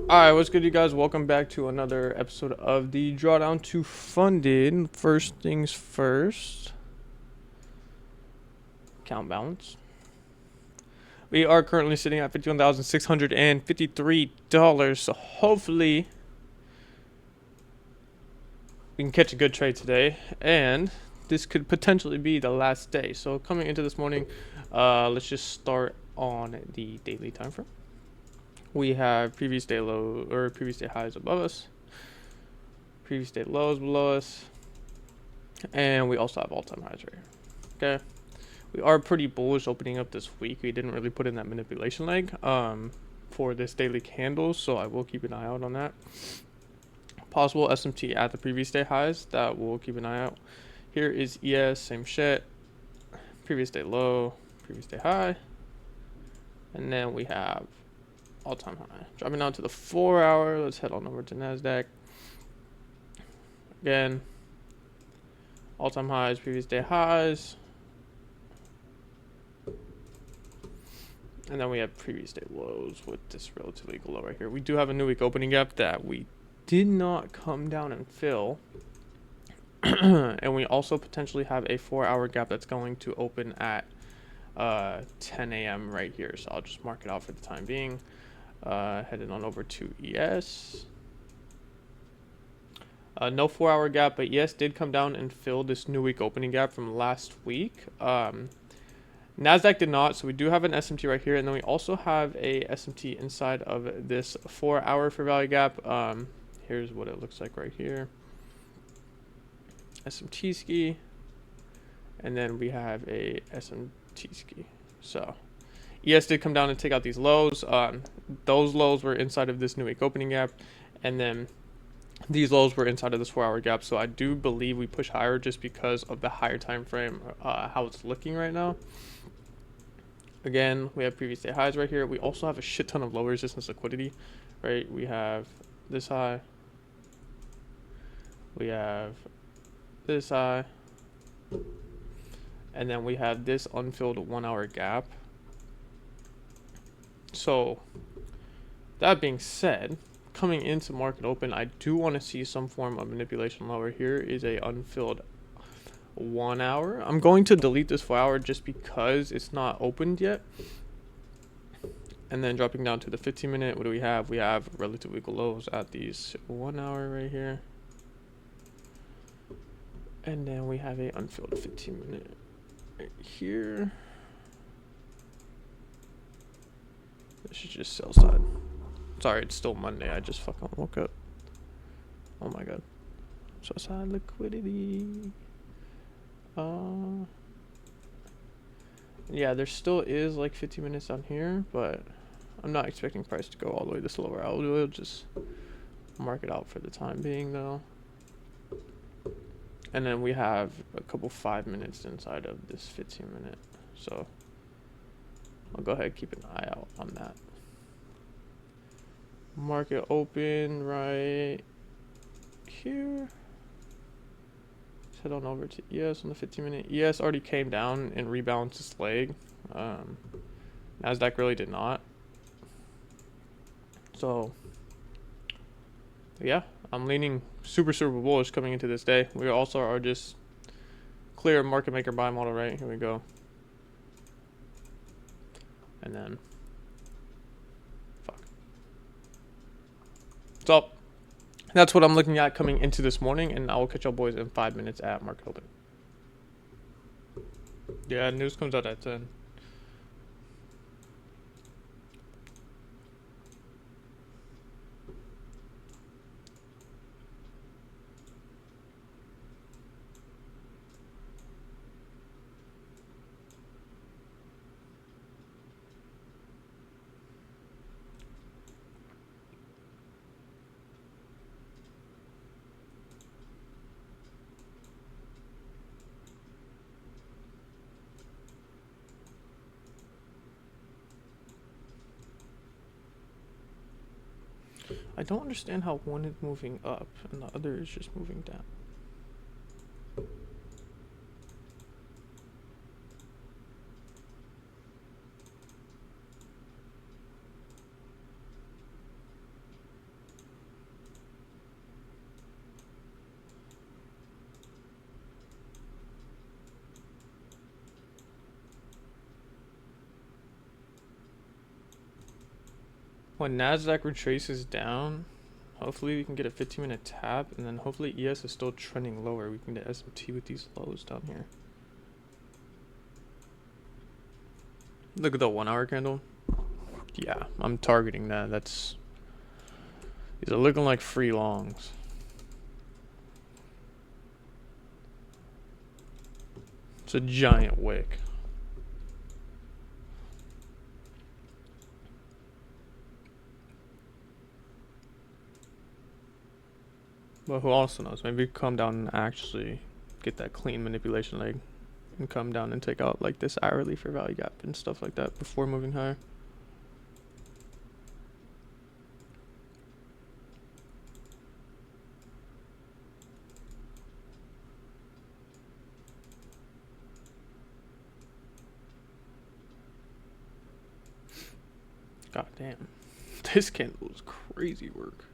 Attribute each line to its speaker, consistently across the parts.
Speaker 1: Alright, what's good, you guys? Welcome back to another episode of the Drawdown to Funded. First things first, account balance. We are currently sitting at $51,653, so hopefully we can catch a good trade today, and this could potentially be the last day. So coming into this morning, let's just start on the daily time frame. We have previous day low or previous day highs above us, previous day lows below us, and we also have all-time highs right here. Okay, we are pretty bullish opening up this week. We didn't really put in that manipulation leg for this daily candle, so I will keep an eye out on that. Possible SMT at the previous day highs, that we'll keep an eye out. Here is ES, same shit, previous day low, previous day high, and then we have all-time high. Dropping down to the 4 hour, let's head on over to NASDAQ. Again, all-time highs, previous day highs, and then we have previous day lows with this relatively low right here. We do have a new week opening gap that we did not come down and fill. And we also potentially have a 4 hour gap that's going to open at 10 a.m. right here. So I'll just mark it out for the time being. Heading on over to ES. No 4 hour gap, but ES did come down and fill this new week opening gap from last week. NASDAQ did not, so we do have an SMT right here, and then we also have a SMT inside of this 4 hour fair value gap. Here's what it looks like right here. SMT ski, and then we have a SMT ski. So ES did come down and take out these lows. Those lows were inside of this new week opening gap, and then these lows were inside of this 4 hour gap. So I do believe we push higher just because of the higher time frame, how it's looking right now. Again, we have previous day highs right here. We also have a shit ton of low resistance liquidity, right? We have this high, we have this high, and then we have this unfilled 1 hour gap. So that being said, coming into market open, I do want to see some form of manipulation lower. Here is a unfilled 1 hour. I'm going to delete this 4 hour just because it's not opened yet. And then dropping down to the 15 minute, what do we have? We have relatively lows at these 1 hour right here. And then we have a unfilled 15 minute right here. This is just sell side. Sorry, it's still Monday. I just fucking woke up. Oh my god. Sell side liquidity. Yeah, there still is like 15 minutes down here, but I'm not expecting price to go all the way this lower. I'll just mark it out for the time being though. And then we have a couple 5 minutes inside of this 15 minute. So I'll go ahead and keep an eye out on that. Market open right here. Let's head on over to ES on the 15 minute. ES already came down and rebalanced its leg. NASDAQ really did not. So yeah, I'm leaning super bullish coming into this day. We also are just clear market maker buy model, right? Here we go. And then fuck. So that's what I'm looking at coming into this morning, and I will catch y'all boys in 5 minutes at market open. Yeah, news comes out at 10. I don't understand how one is moving up and the other is just moving down. When Nasdaq retraces down, hopefully we can get a 15-minute tap, and then hopefully ES is still trending lower. We can get S&T with these lows down here. Look at the 1 hour candle. Yeah, I'm targeting that. These are looking like free longs. It's a giant wick. But who also knows? Maybe come down and actually get that clean manipulation leg and come down and take out like this hourly for value gap and stuff like that before moving higher. God damn. This candle is crazy work.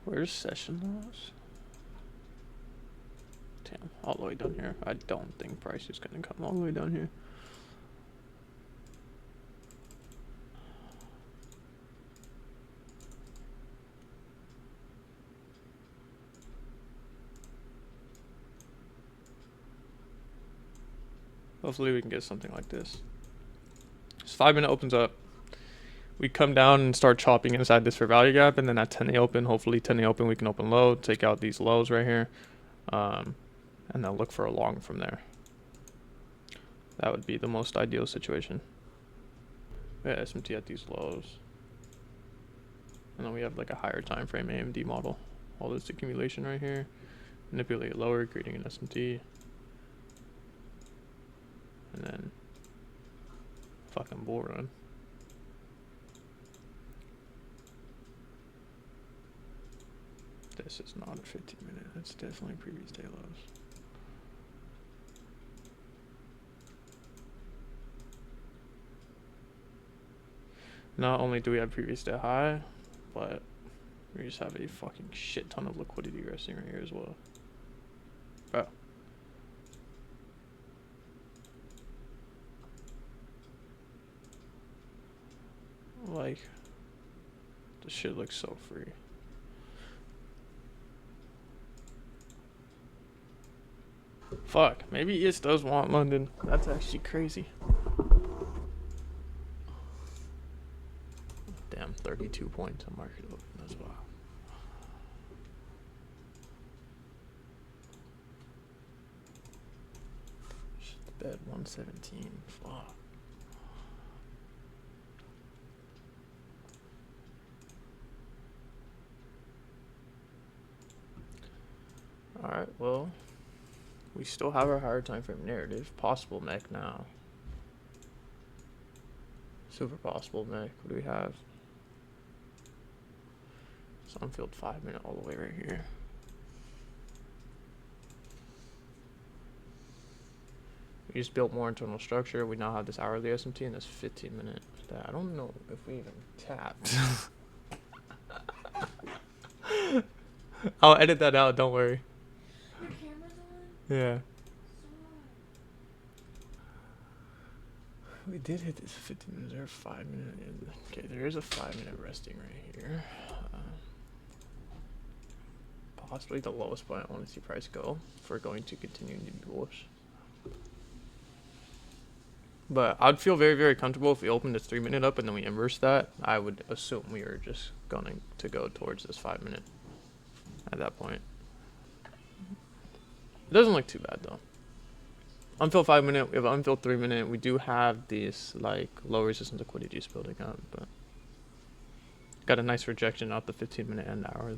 Speaker 1: Where's session lows? Damn, all the way down here. I don't think price is gonna come all the way down here. Hopefully we can get something like this. This 5 minute opens up. We come down and start chopping inside this for value gap, and then at 10A open, hopefully 10A open, we can open low, take out these lows right here, and then look for a long from there. That would be the most ideal situation. Yeah, SMT at these lows. And then we have like a higher time frame AMD model. All this accumulation right here. Manipulate lower, creating an SMT. And then fucking bull run. This is not a 15 minute. That's definitely previous day lows. Not only do we have previous day high, but we just have a fucking shit ton of liquidity resting right here as well. Bro. Like, this shit looks so free. Fuck, maybe ES does want London. That's actually crazy. Damn, 32 points on market open as well. Shit, bet 117. Fuck. Alright, well, we still have our higher time frame narrative. Possible mech now. Super possible mech. What do we have? Sunfield 5 minute all the way right here. We just built more internal structure. We now have this hourly SMT and this 15 minute. I don't know if we even tapped. I'll edit that out, don't worry.
Speaker 2: Your camera's on?
Speaker 1: Yeah.
Speaker 2: So
Speaker 1: We did hit this 15 minutes. There 5 minute. Okay, there is a 5 minute resting right here. Possibly the lowest point I want to see price go if we're going to continue to be bullish. But I'd feel very, very comfortable if we opened this 3 minute up and then we inverse that. I would assume we are just going to go towards this 5 minute at that point. It doesn't look too bad though. Unfilled 5 minute, we have unfilled 3 minute. We do have this like low resistance liquidity just building up, but got a nice rejection out the 15 minute and hourly.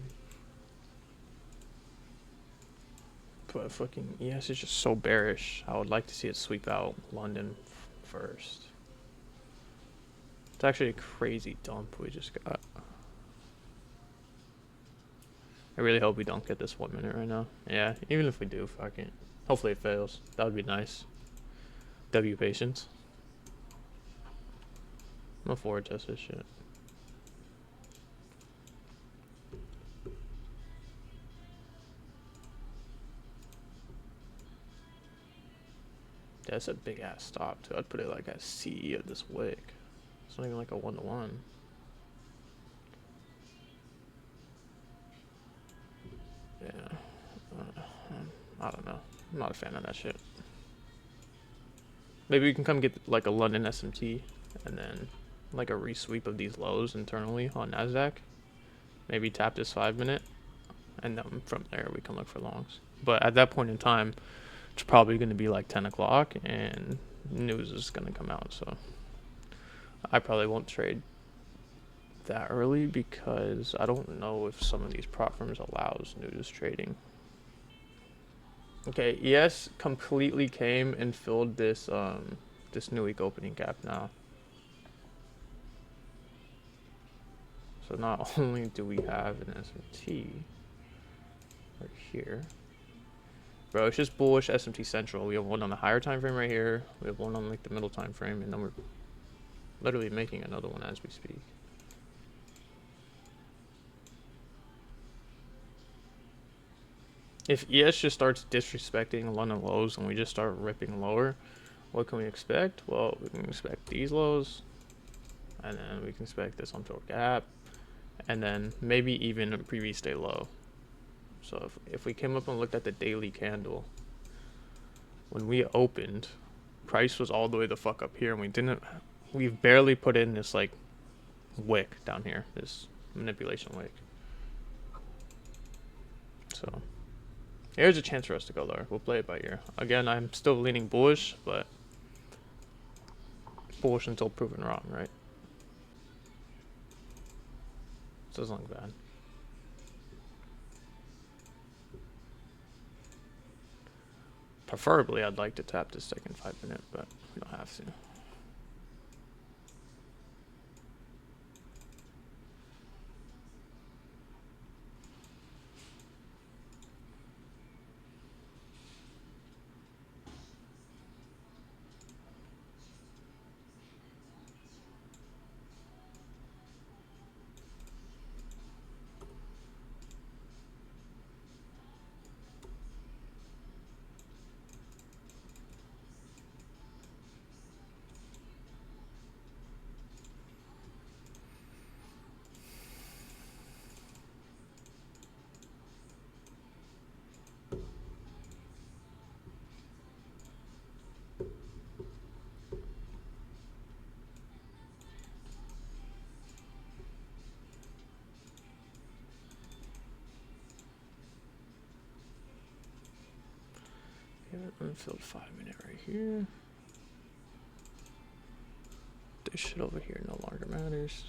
Speaker 1: But fucking ES is just so bearish. I would like to see it sweep out London first. It's actually a crazy dump we just got. I really hope we don't get this 1 minute right now. Yeah, even if we do, fuck it. Hopefully it fails. That would be nice. W patience. I'm gonna forward test this shit. Yeah, that's a big ass stop too. I'd put it like a C of this wick. It's not even like a 1-to-1. Yeah. I don't know. I'm not a fan of that shit. Maybe we can come get like a London SMT and then like a resweep of these lows internally on NASDAQ. Maybe tap this 5 minute and then from there we can look for longs. But at that point in time, it's probably going to be like 10 o'clock and news is going to come out. So I probably won't trade that early because I don't know if some of these prop firms allows news trading. Okay, ES completely came and filled this this new week opening gap now. So not only do we have an SMT right here, bro, it's just bullish SMT central. We have one on the higher time frame right here. We have one on like the middle time frame, and then we're literally making another one as we speak. If ES just starts disrespecting London lows and we just start ripping lower, what can we expect? Well, we can expect these lows, and then we can expect this unfilled gap, and then maybe even a previous day low. So if we came up and looked at the daily candle, when we opened, price was all the way the fuck up here, and we've barely put in this like wick down here, this manipulation wick. So here's a chance for us to go lower. We'll play it by ear. Again, I'm still leaning bullish, but bullish until proven wrong, right? So doesn't look bad. Preferably, I'd like to tap this second 5 minute, but we don't have to. Unfilled 5 minute right here. This shit over here no longer matters.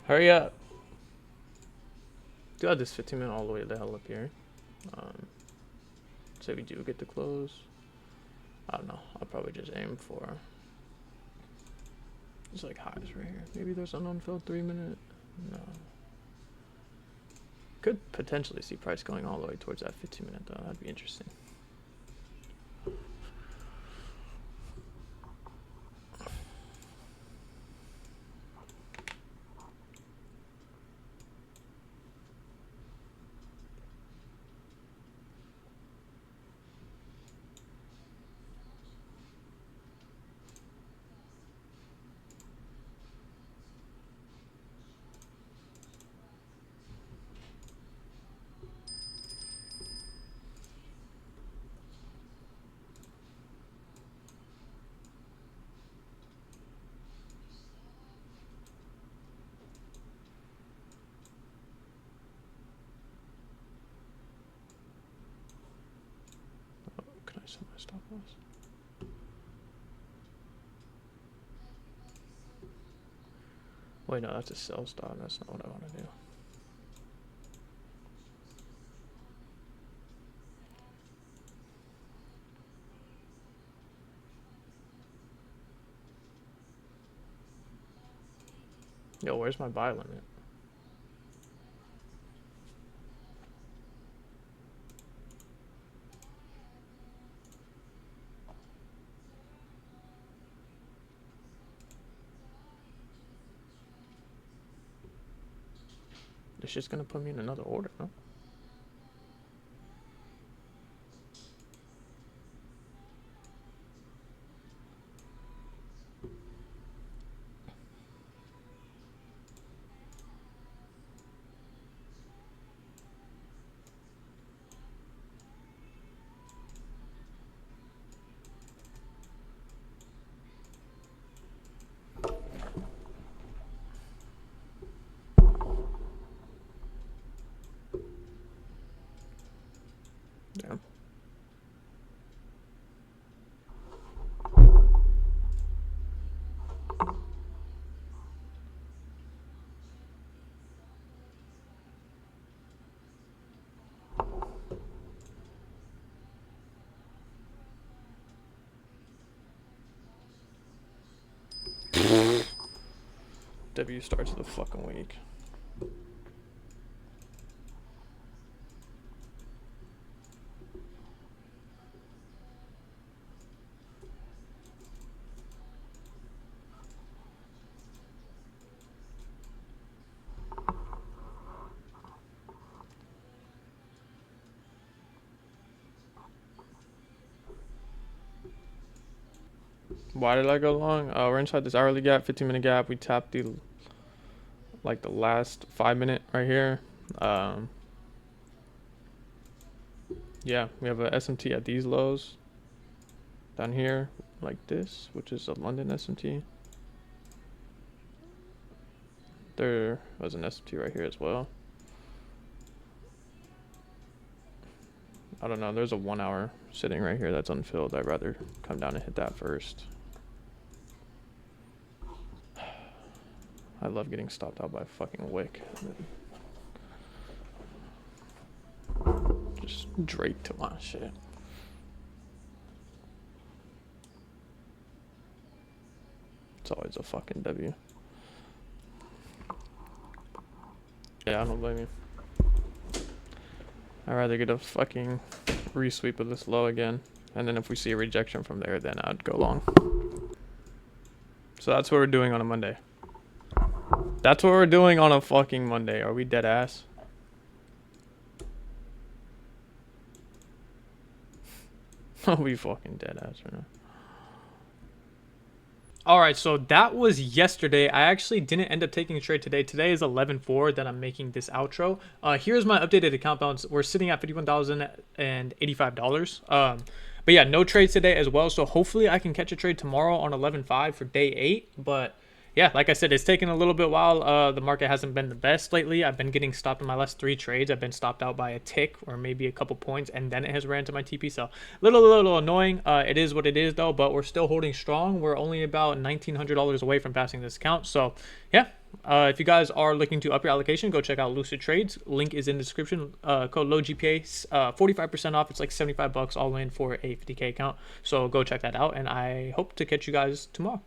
Speaker 1: Hurry up. Do have this 15 minute all the way the hell up here. Say we do get to close. I don't know. I'll probably just aim for. It's like highs right here. Maybe there's an unfilled 3 minute. No. Could potentially see price going all the way towards that 15 minute though. That'd be interesting. Can I set my stop loss? Wait, no, that's a sell stop. That's not what I want to do. Yo, where's my buy limit? It's just gonna put me in another order, no? Yeah. W starts the fucking week. Why did I go long? We're inside this hourly gap, 15-minute gap. We tapped the last 5-minute right here. Yeah, we have a SMT at these lows down here like this, which is a London SMT. There was an SMT right here as well. I don't know, there's a 1 hour sitting right here that's unfilled. I'd rather come down and hit that first. I love getting stopped out by fucking wick. Just Drake to my shit. It's always a fucking W. Yeah, I don't blame you. I'd rather get a fucking resweep of this low again. And then if we see a rejection from there, then I'd go long. So that's what we're doing on a Monday. That's what we're doing on a fucking Monday. Are we dead ass? Are we fucking dead ass right now? All right, so that was yesterday. I actually didn't end up taking a trade today. Today is 11/4 that I'm making this outro. Here's my updated account balance. We're sitting at $51,085. But yeah, no trades today as well. So hopefully I can catch a trade tomorrow on 11/5 for day 8. But yeah, like I said, it's taken a little bit while. The market hasn't been the best lately. I've been getting stopped in my last 3 trades. I've been stopped out by a tick or maybe a couple points, and then it has ran to my TP. So little annoying. It is what it is though, but we're still holding strong. We're only about $1,900 away from passing this account. So yeah, if you guys are looking to up your allocation, go check out Lucid Trades. Link is in the description. Code LoeGpa, 45% off. It's like $75 all in for a 50K account. So go check that out, and I hope to catch you guys tomorrow.